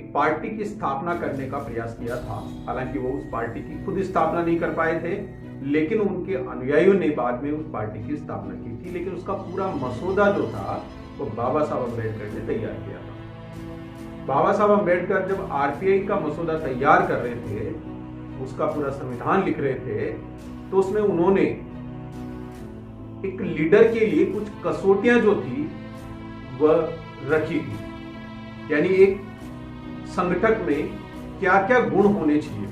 एक पार्टी की स्थापना करने का प्रयास किया था। हालांकि वो उस पार्टी की खुद स्थापना नहीं कर पाए थे, लेकिन उनके अनुयायियों ने बाद में उस पार्टी की स्थापना की थी। लेकिन उसका पूरा मसौदा जो था वो बाबा साहब अम्बेडकर ने तैयार किया था। बाबा साहब अम्बेडकर जब आरपीआई का मसौदा तैयार कर रहे थे, उसका पूरा संविधान लिख रहे थे, तो उसमें उन्होंने एक लीडर के लिए कुछ कसौटियां जो थी वह रखी थी। यानी एक संगठक में क्या क्या गुण होने चाहिए,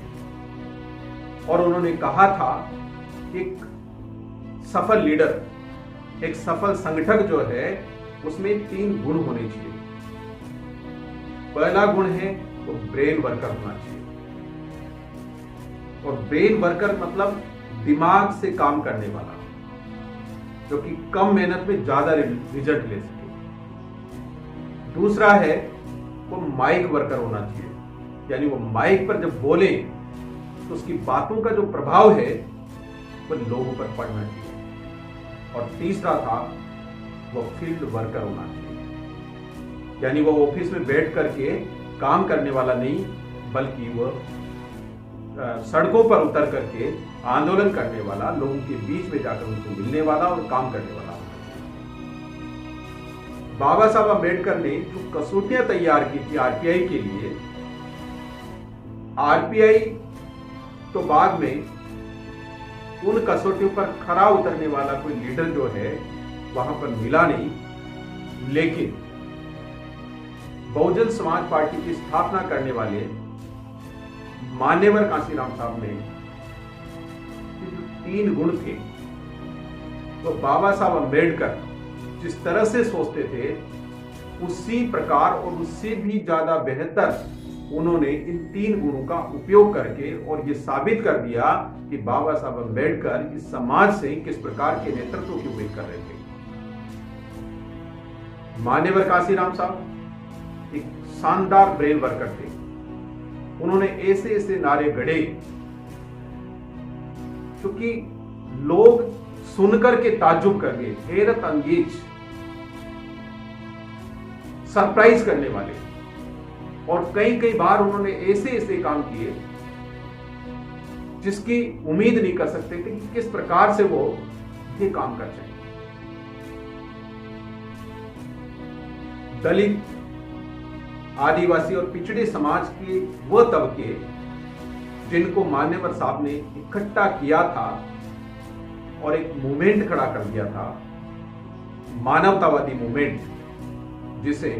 और उन्होंने कहा था एक सफल लीडर, एक सफल संगठक जो है उसमें 3 गुण होने चाहिए। पहला गुण है वो ब्रेन वर्कर होना चाहिए, और ब्रेन वर्कर मतलब दिमाग से काम करने वाला, जो कि कम मेहनत में ज्यादा रिजल्ट ले सके। दूसरा है वो माइक वर्कर होना चाहिए, यानी वो माइक पर जब बोले तो उसकी बातों का जो प्रभाव है वो लोगों पर पड़ना चाहिए। और तीसरा था वो फील्ड वर्कर होना चाहिए, यानी वो ऑफिस में बैठ करके काम करने वाला नहीं, बल्कि वो सड़कों पर उतर करके आंदोलन करने वाला, लोगों के बीच में जाकर उनको मिलने वाला और काम करने वाला। बाबा साहब अम्बेडकर ने जो कसौटियां तैयार की थी आरपीआई के लिए, आरपीआई तो बाद में उन कसौटियों पर खरा उतरने वाला कोई लीडर जो है वहां पर मिला नहीं, लेकिन बहुजन समाज पार्टी की स्थापना करने वाले मान्यवर कांशीराम साहब ने 3 गुण थे, तो बाबा साहब अम्बेडकर जिस तरह से सोचते थे उसी प्रकार और उससे भी ज्यादा बेहतर उन्होंने इन 3 गुणों का उपयोग करके और ये साबित कर दिया कि बाबा साहब अम्बेडकर इस समाज से किस प्रकार के नेतृत्व की उम्मीद कर रहे थे। मान्यवर कांशीराम साहब एक शानदार ब्रेन वर्कर थे। उन्होंने ऐसे ऐसे नारे गढ़े क्योंकि लोग सुनकर के ताज्जुब कर गए, हैरत अंगेज, सरप्राइज करने वाले। और कई कई बार उन्होंने ऐसे ऐसे काम किए जिसकी उम्मीद नहीं कर सकते थे कि किस प्रकार से वो ये काम कर सके। दलित, आदिवासी और पिछड़े समाज के वो तबके जिनको मान्यवर साहब ने इकट्ठा किया था और एक मूवमेंट खड़ा कर दिया था, मानवतावादी मूवमेंट, जिसे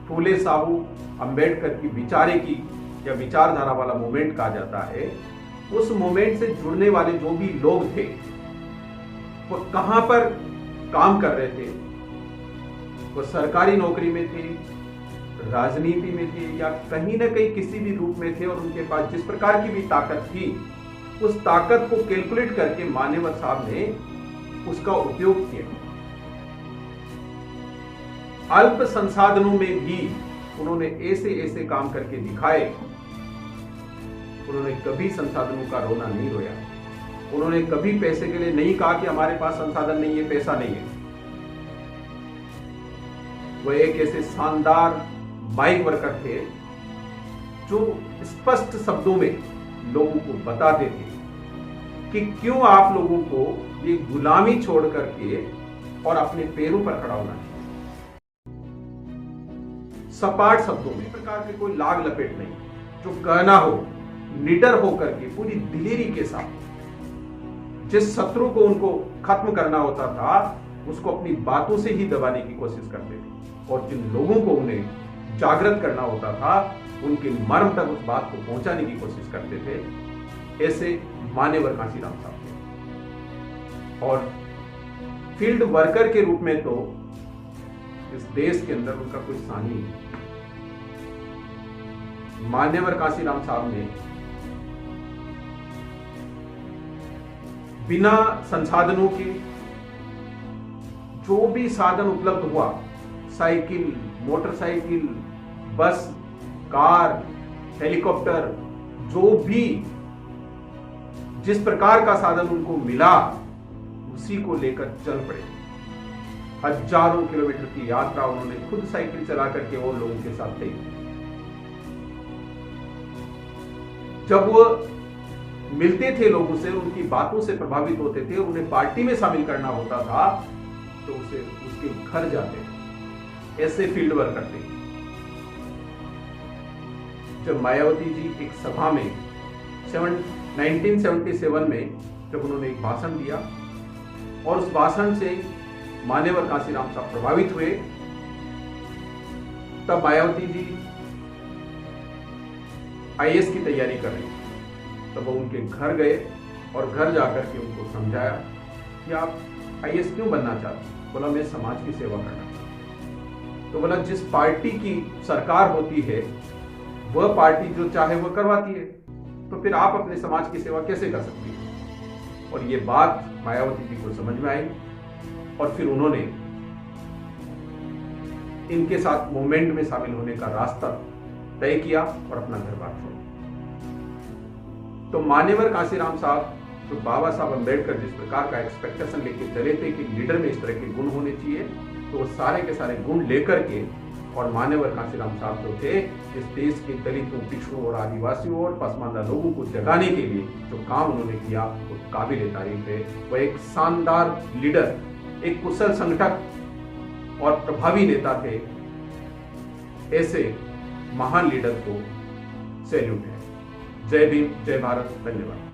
फूले साहू अंबेडकर की विचारे की या विचारधारा वाला मूवमेंट कहा जाता है। उस मूवमेंट से जुड़ने वाले जो भी लोग थे वो कहां पर काम कर रहे थे, वो सरकारी नौकरी में थे, राजनीति में थे, या कहीं ना कहीं किसी भी रूप में थे, और उनके पास जिस प्रकार की भी ताकत थी उस ताकत को कैलकुलेट करके मान्यवर साहब ने उसका उपयोग किया। अल्प संसाधनों में भी उन्होंने ऐसे ऐसे काम करके दिखाए। उन्होंने कभी संसाधनों का रोना नहीं रोया। उन्होंने कभी पैसे के लिए नहीं कहा कि हमारे पास संसाधन नहीं है, पैसा नहीं है। वह एक ऐसे शानदार माइक वर्कर थे जो स्पष्ट शब्दों में लोगों को बताते थे कि क्यों आप लोगों को ये गुलामी छोड़ करके और अपने पैरों पर खड़ा होना चाहिए। सपाट शब्दों में, प्रकार के कोई लाग लपेट नहीं, जो कहना हो निडर होकर के पूरी दिलेरी के साथ जिस शत्रु को उनको खत्म करना होता था उसको अपनी बातों से ही दबाने की कोशिश करते थे, और जिन लोगों को उन्हें जागृत करना होता था उनके मर्म तक उस बात को पहुंचाने की कोशिश करते थे। ऐसे मान्यवर कांशीराम साहब थे। और फील्ड वर्कर के रूप में तो इस देश के अंदर उनका कोई सानी नहीं। मान्यवर कांशीराम साहब ने बिना संसाधनों के जो भी साधन उपलब्ध हुआ, साइकिल, मोटरसाइकिल, बस, कार, हेलीकॉप्टर, जो भी जिस प्रकार का साधन उनको मिला उसी को लेकर चल पड़े। हजारों किलोमीटर की यात्रा उन्होंने खुद साइकिल चला करके और लोगों के साथ तय। जब वो मिलते थे लोगों से, उनकी बातों से प्रभावित होते थे और उन्हें पार्टी में शामिल करना होता था, तो उसे उसके घर जाते थे, ऐसे फील्ड वर्क करते थे। जब मायावती जी एक सभा में 1977 में जब उन्होंने एक भाषण दिया और उस भाषण से मान्यवर कांशीराम साहब प्रभावित हुए, तब मायावती जी आईएएस की तैयारी कर रही थी। तब वो उनके घर गए और घर जाकर के उनको समझाया कि आप आईएएस क्यों बनना चाहते हैं। बोला मैं समाज की सेवा करना चाहता हूं। तो बोला जिस पार्टी की सरकार होती है वह पार्टी जो चाहे वह करवाती है, तो फिर आप अपने समाज की सेवा कैसे कर सकती हैं। और ये बात मायावती जी को समझ में आई और फिर उन्होंने इनके साथ मूवमेंट में शामिल होने का रास्ता तय किया और अपना घर बार छोड़ा। तो मान्यवर कांशीराम साहब, तो बाबा साहब अंबेडकर जिस प्रकार का एक्सपेक्टेशन लेके चले थे कि लीडर में इस तरह के गुण होने चाहिए, तो वो सारे के सारे गुण लेकर के, और मान्यवर कांशीराम साहब जो थे इस देश के दलितों, पिछड़ों और आदिवासियों और पसमानदा लोगों को जगाने के लिए जो काम उन्होंने किया वो काबिल तारीफ है। वह एक शानदार लीडर, एक कुशल संगठक और प्रभावी नेता थे। ऐसे महान लीडर को सैल्यूट है। जय भीम, जय भारत, धन्यवाद।